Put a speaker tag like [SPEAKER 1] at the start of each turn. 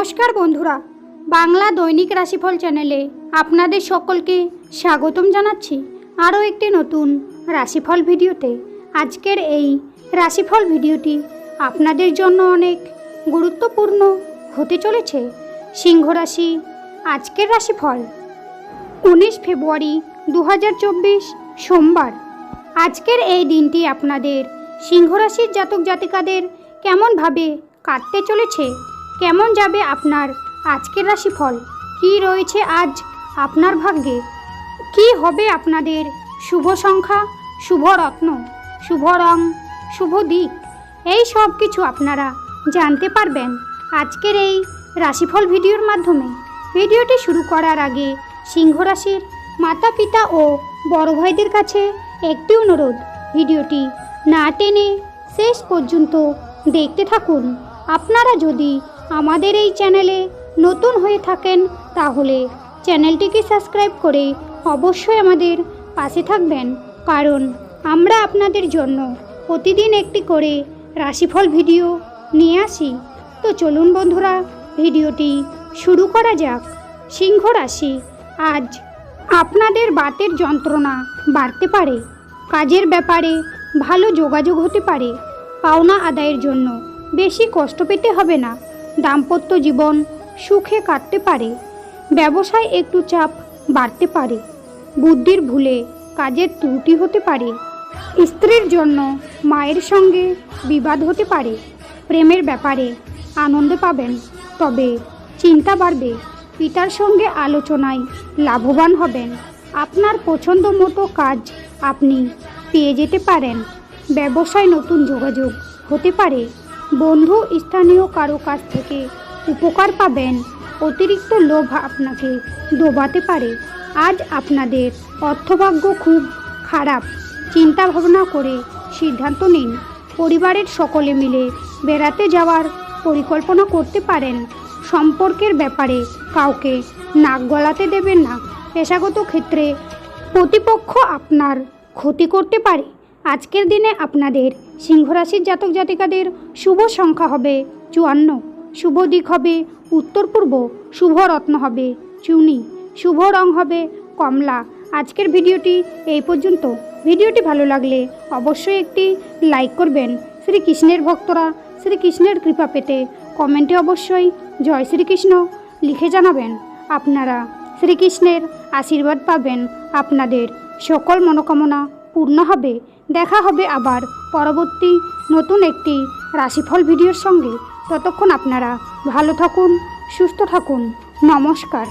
[SPEAKER 1] নমস্কার বন্ধুরা, বাংলা দৈনিক রাশিফল চ্যানেলে আপনাদের সকলকে স্বাগতম জানাচ্ছি আরও একটি নতুন রাশিফল ভিডিওতে। আজকের এই রাশিফল ভিডিওটি আপনাদের জন্য অনেক গুরুত্বপূর্ণ হতে চলেছে। সিংহ রাশি, আজকের রাশিফল 19 ফেব্রুয়ারি 2024 সোমবার। আজকের এই দিনটি আপনাদের সিংহ রাশির জাতক জাতিকাদের কেমনভাবে কাটতে চলেছে, কেমন যাবে আপনার আজকের রাশিফল, কি রয়েছে আজ আপনার ভাগ্যে, কি হবে আপনাদের শুভ সংখ্যা, শুভ রত্ন, শুভ রং, শুভ দিক, এই সব কিছু আপনারা জানতে পারবেন আজকের এই রাশিফল ভিডিওর মাধ্যমে। ভিডিওটি শুরু করার আগে সিংহ রাশির মাতা পিতা ও বড় ভাইদের কাছে একটি অনুরোধ, ভিডিওটি না টেনে শেষ পর্যন্ত দেখতে থাকুন। আপনারা যদি আমাদের এই চ্যানেলে নতুন হয়ে থাকেন তাহলে চ্যানেলটিকে সাবস্ক্রাইব করে অবশ্যই আমাদের পাশে থাকবেন, কারণ আমরা আপনাদের জন্য প্রতিদিন একটি করে রাশিফল ভিডিও নিয়ে আসি। তো চলুন বন্ধুরা, ভিডিওটি শুরু করা যাক। সিংহ রাশি, আজ আপনাদের বাতের যন্ত্রণা বাড়তে পারে, কাজের ব্যাপারে ভালো যোগাযোগ হতে পারে, পাওনা আদায়ের জন্য বেশি কষ্ট পেতে হবে না, দাম্পত্য জীবন সুখে কাটতে পারে, ব্যবসায় একটু চাপ বাড়তে পারে, বুদ্ধির ভুলে কাজের ত্রুটি হতে পারে, স্ত্রীর জন্য মায়ের সঙ্গে বিবাদ হতে পারে, প্রেমের ব্যাপারে আনন্দ পাবেন, তবে চিন্তা বাড়বে, পিতার সঙ্গে আলোচনায় লাভবান হবেন, আপনার পছন্দ মতো কাজ আপনি পেয়ে যেতে পারেন, ব্যবসায় নতুন যোগাযোগ হতে পারে, বন্ধু স্থানীয় কারো কাছ থেকে উপকার পাবেন, অতিরিক্ত লোভ আপনাকে ডোবাতে পারে। আজ আপনাদের অর্থভাগ্য খুব খারাপ, চিন্তা ভাবনা করে সিদ্ধান্ত নিন। পরিবারের সকলে মিলে বেড়াতে যাওয়ার পরিকল্পনা করতে পারেন, সম্পর্কের ব্যাপারে কাউকে নাক গলাতে দেবেন না, পেশাগত ক্ষেত্রে প্রতিপক্ষ আপনার ক্ষতি করতে পারে। আজকের দিনে আপনাদের সিংহ রাশির জাতক জাতিকাদের শুভ সংখ্যা হবে 54, শুভ দিক হবে উত্তর পূর্ব, শুভ রত্ন হবে চুনি, শুভ রং হবে কমলা। আজকের ভিডিওটি এই পর্যন্ত। ভিডিওটি ভালো লাগলে অবশ্যই একটি লাইক করবেন। শ্রীকৃষ্ণের ভক্তরা শ্রীকৃষ্ণের কৃপা পেতে কমেন্টে অবশ্যই জয় শ্রীকৃষ্ণ লিখে জানাবেন। আপনারা শ্রীকৃষ্ণের আশীর্বাদ পাবেন, আপনাদের সকল মনোকামনা পূর্ণ হবে। দেখা হবে আবার পরবর্তী নতুন একটি রাশিফল ভিডিওর সঙ্গে। ততক্ষণ আপনারা ভালো থাকুন, সুস্থ থাকুন। নমস্কার।